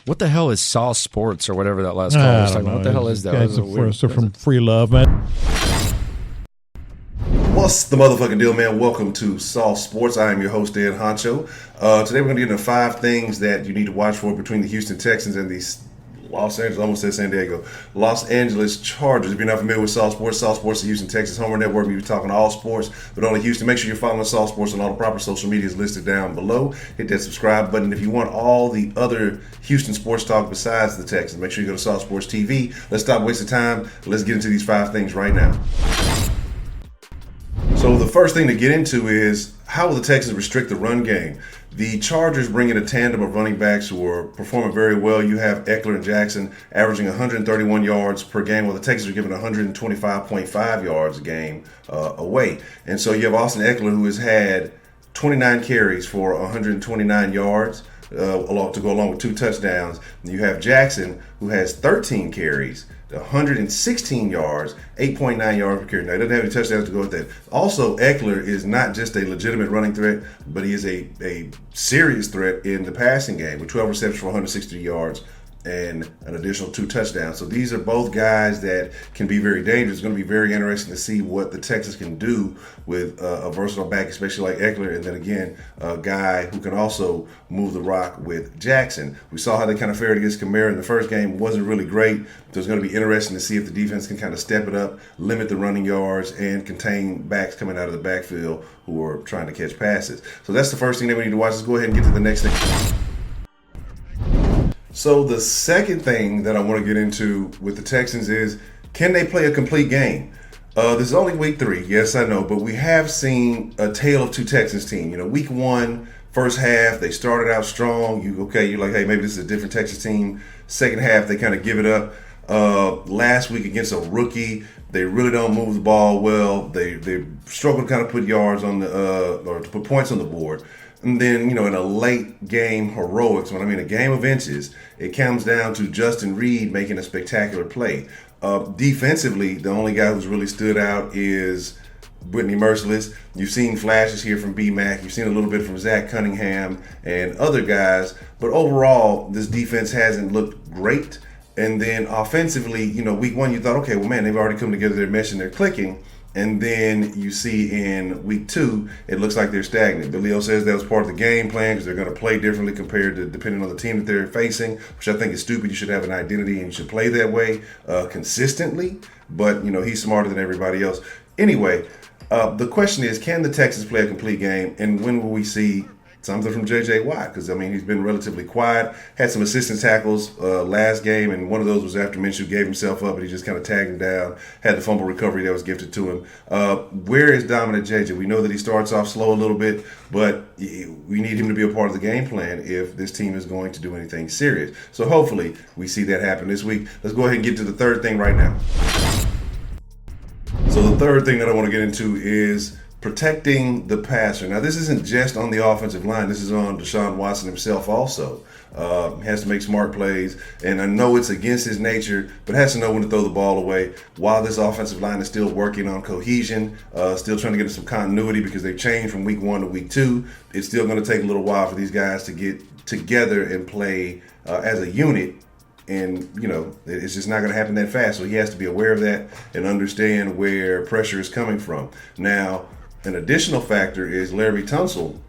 What the hell is Saw Sports or whatever that last call was talking about? What the hell is that? Guys are from Free Love, man. What's the motherfucking deal, man? Welcome to Saw Sports. I am your host, Dan Honcho. Today we're going to get into 5 things that you need to watch for between the Houston Texans and the Los Angeles Chargers. If you're not familiar with Saw Sports is the Houston Texans Homer Network. We're talking all sports, but only Houston. Make sure you're following Saw Sports on all the proper social medias listed down below. Hit that subscribe button. If you want all the other Houston sports talk besides the Texans, make sure you go to Saw Sports TV. Let's stop wasting time. Let's get into these 5 things right now. So the first thing to get into is how will the Texans restrict the run game? The Chargers bring in a tandem of running backs who are performing very well. You have Eckler and Jackson averaging 131 yards per game, while the Texans are giving 125.5 yards a game away. And so you have Austin Eckler, who has had 29 carries for 129 yards to go along with 2 touchdowns. And you have Jackson, who has 13 carries, 116 yards, 8.9 yards per carry. Now, he doesn't have any touchdowns to go with that. Also, Eckler is not just a legitimate running threat, but he is a serious threat in the passing game with 12 receptions for 160 yards and an additional 2 touchdowns. So these are both guys that can be very dangerous. It's going to be very interesting to see what the Texans can do with a versatile back, especially like Eckler, and then again, a guy who can also move the rock with Jackson. We saw how they kind of fared against Kemah in the first game. It wasn't really great. So it's going to be interesting to see if the defense can kind of step it up, limit the running yards, and contain backs coming out of the backfield who are trying to catch passes. So that's the first thing that we need to watch. Let's go ahead and get to the next thing. So the second thing that I want to get into with the Texans is, can they play a complete game? This is only week 3, yes I know, but we have seen a tale of 2 Texans team. You know, week 1, first half, they started out strong. You're like, hey, maybe this is a different Texas team. Second half, they kind of give it up. Last week against a rookie, they really don't move the ball well. They struggle to kind of put yards on the or to put points on the board. And then, in a late game heroics, when I mean a game of inches, it comes down to Justin Reed making a spectacular play. Defensively, the only guy who's really stood out is Brittany Merciless. You've seen flashes here from B-Mac. You've seen a little bit from Zach Cunningham and other guys. But overall, this defense hasn't looked great. And then offensively, week 1, you thought, okay, well, man, they've already come together, they're meshing, they're clicking. And then you see in week 2, it looks like they're stagnant. Billy O says that was part of the game plan because they're going to play differently compared to depending on the team that they're facing, which I think is stupid. You should have an identity and you should play that way consistently. But, he's smarter than everybody else. Anyway, the question is, can the Texans play a complete game? And when will we see something from J.J. Watt? Because, he's been relatively quiet. Had some assistant tackles last game, and one of those was after Minshew gave himself up, and he just kind of tagged him down. Had the fumble recovery that was gifted to him. Where is dominant J.J.? We know that he starts off slow a little bit, but we need him to be a part of the game plan if this team is going to do anything serious. So hopefully we see that happen this week. Let's go ahead and get to the third thing right now. So the third thing that I want to get into is protecting the passer. Now, this isn't just on the offensive line. This is on Deshaun Watson himself also. Has to make smart plays, and I know it's against his nature, but has to know when to throw the ball away. While this offensive line is still working on cohesion, still trying to get some continuity because they've changed from week 1 to week 2, it's still going to take a little while for these guys to get together and play as a unit. And, it's just not going to happen that fast. So he has to be aware of that and understand where pressure is coming from. Now, an additional factor is Larry Tunsil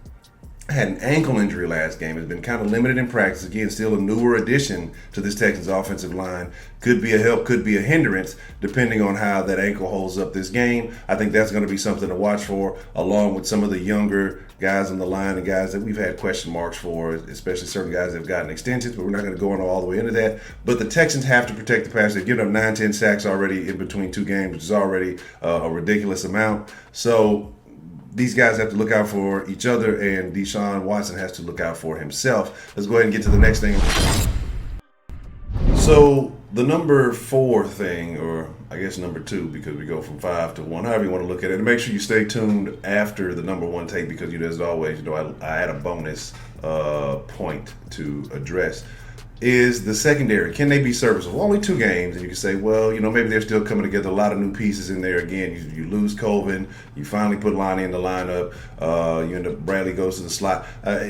had an ankle injury last game. Has been kind of limited in practice. Again, still a newer addition to this Texans offensive line. Could be a help, could be a hindrance, depending on how that ankle holds up this game. I think that's going to be something to watch for, along with some of the younger guys on the line and guys that we've had question marks for, especially certain guys that have gotten extensions, but we're not going to go on all the way into that. But the Texans have to protect the pass. They've given up 9-10 sacks already in between 2 games, which is already a ridiculous amount. So these guys have to look out for each other, and Deshaun Watson has to look out for himself. Let's go ahead and get to the next thing. So the number 4 thing, or I guess number 2, because we go from 5 to 1, however you want to look at it. And make sure you stay tuned after the number 1 take, because as always, I add a bonus point to address. is the secondary. Can they be serviceable? Only 2 games, and you can say, well, maybe they're still coming together. A lot of new pieces in there. Again, you lose Colvin, you finally put Lonnie in the lineup. You end up Bradley goes to the slot.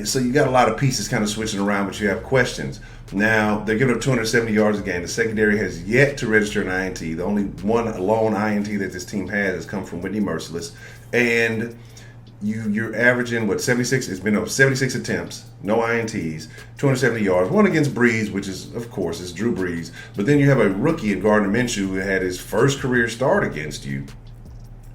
So you got a lot of pieces kind of switching around, but you have questions. Now they're giving up 270 yards a game. The secondary has yet to register an INT. The only one lone INT that this team has come from Whitney Merciless, and you're averaging 76? It's been 76 attempts, no INTs, 270 yards. One against Breeze, which is, of course, it's Drew Brees. But then you have a rookie in Gardner Minshew who had his first career start against you,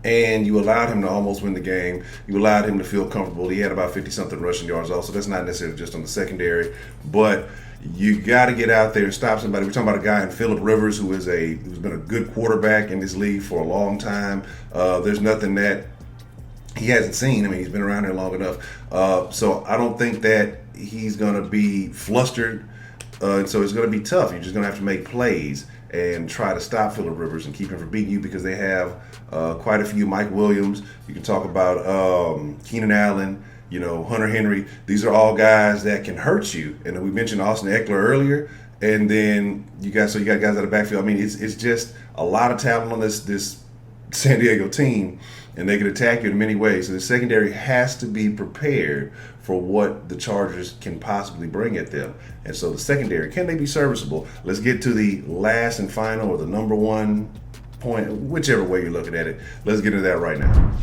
and you allowed him to almost win the game. You allowed him to feel comfortable. He had about 50-something rushing yards also. That's not necessarily just on the secondary, but you got to get out there and stop somebody. We're talking about a guy in Phillip Rivers who's been a good quarterback in this league for a long time. There's nothing that he hasn't seen. I mean, he's been around here long enough. So I don't think that he's going to be flustered. So it's going to be tough. You're just going to have to make plays and try to stop Phillip Rivers and keep him from beating you, because they have quite a few. Mike Williams. You can talk about Keenan Allen, Hunter Henry. These are all guys that can hurt you. And we mentioned Austin Eckler earlier. And then you got guys out of the backfield. I mean, it's just a lot of talent on this San Diego team, and they can attack you in many ways. So the secondary has to be prepared for what the Chargers can possibly bring at them. And so the secondary, can they be serviceable? Let's get to the last and final, or the number one point, whichever way you're looking at it. Let's get into that right now.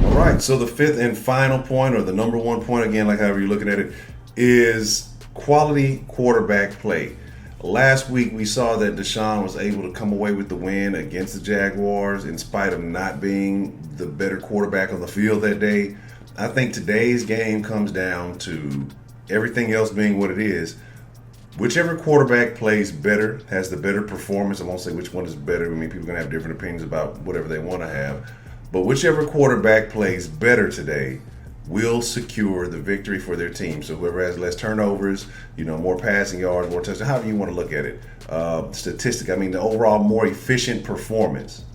All right, so the fifth and final point, or the number one point, again, like however you're looking at it, is quality quarterback play. Last week, we saw that Deshaun was able to come away with the win against the Jaguars in spite of not being the better quarterback on the field that day. I think today's game comes down to everything else being what it is. Whichever quarterback plays better, has the better performance. I won't say which one is better. I mean, people are going to have different opinions about whatever they want to have. But whichever quarterback plays better today will secure the victory for their team. So whoever has less turnovers, more passing yards, more touchdowns, however you want to look at it. Statistic, I mean, the overall more efficient performance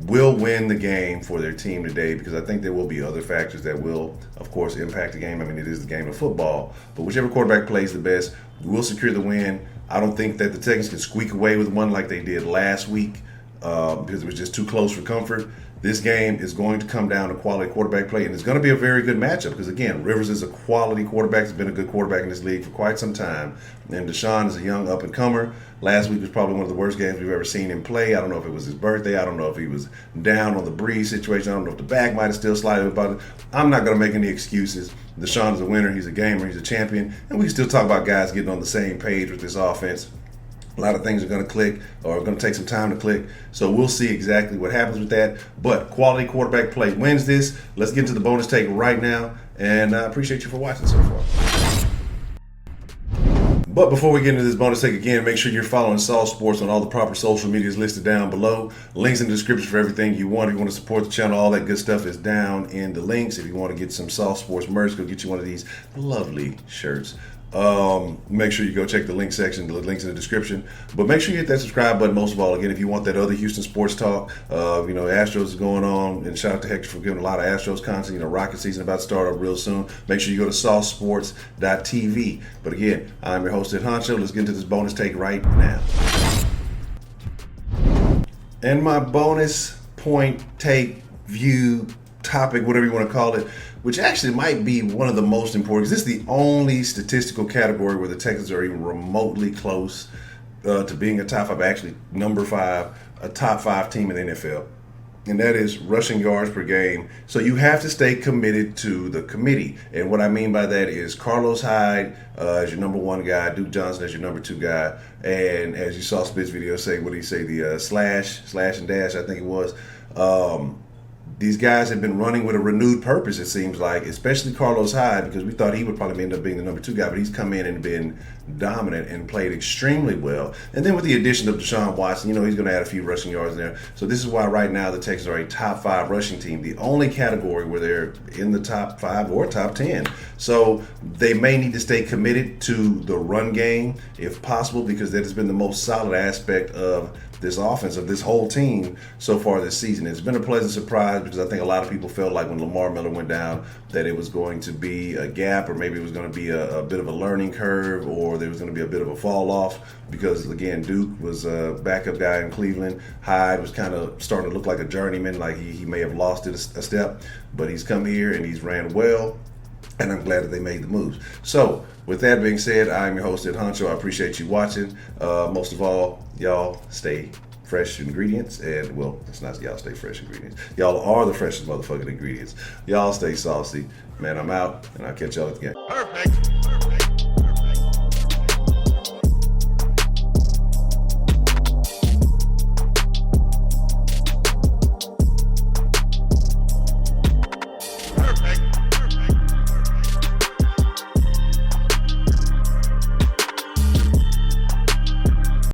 will win the game for their team today, because I think there will be other factors that will, of course, impact the game. I mean, it is the game of football. But whichever quarterback plays the best will secure the win. I don't think that the Texans can squeak away with one like they did last week, because it was just too close for comfort. This game is going to come down to quality quarterback play, and it's going to be a very good matchup because, again, Rivers is a quality quarterback. He's been a good quarterback in this league for quite some time, and Deshaun is a young up-and-comer. Last week was probably one of the worst games we've ever seen him play. I don't know if it was his birthday. I don't know if he was down on the Breeze situation. I don't know if the back might have still slided about it. I'm not going to make any excuses. Deshaun is a winner. He's a gamer. He's a champion, and we can still talk about guys getting on the same page with this offense. A lot of things are going to click, or are going to take some time to click. So we'll see exactly what happens with that. But quality quarterback play wins this. Let's get into the bonus take right now. And I appreciate you for watching so far. But before we get into this bonus take, again, make sure you're following Saul Sports on all the proper social medias listed down below. Links in the description for everything you want. If you want to support the channel, all that good stuff is down in the links. If you want to get some Saul Sports merch, go get you one of these lovely shirts. Make sure you go check the link section, the links in the description. But make sure you hit that subscribe button most of all. Again, if you want that other Houston sports talk, Astros is going on, and shout out to Hector for giving a lot of Astros content. Rocket season about to start up real soon. Make sure you go to saucesports.tv. But again, I'm your host at Honcho. Let's get into this bonus take right now. And my bonus point, take, view, topic, whatever you want to call it, which actually might be one of the most important, because this is the only statistical category where the Texans are even remotely close to being a top five, actually number 5, a top 5 team in the NFL. And that is rushing yards per game. So you have to stay committed to the committee. And what I mean by that is Carlos Hyde as your number 1 guy, Duke Johnson as your number 2 guy. And as you saw Spit's video say, what did he say? The slash and dash, I think it was. These guys have been running with a renewed purpose, it seems like, especially Carlos Hyde, because we thought he would probably end up being the number 2 guy, but he's come in and been dominant and played extremely well. And then with the addition of Deshaun Watson, he's going to add a few rushing yards in there. So this is why right now the Texans are a top 5 rushing team, the only category where they're in the top 5 or top 10. So they may need to stay committed to the run game if possible, because that has been the most solid aspect of this offense, of this whole team so far this season. It's been a pleasant surprise because I think a lot of people felt like when Lamar Miller went down that it was going to be a gap, or maybe it was going to be a bit of a learning curve, or there was going to be a bit of a fall off because, again, Duke was a backup guy in Cleveland. Hyde was kind of starting to look like a journeyman, like he may have lost it a step, but he's come here and he's ran well, and I'm glad that they made the moves. So, with that being said, I'm your host, Honcho. I appreciate you watching. Most of all, y'all stay fresh ingredients, and, well, it's not y'all stay fresh ingredients. Y'all are the freshest motherfucking ingredients. Y'all stay saucy. Man, I'm out, and I'll catch y'all again. Perfect.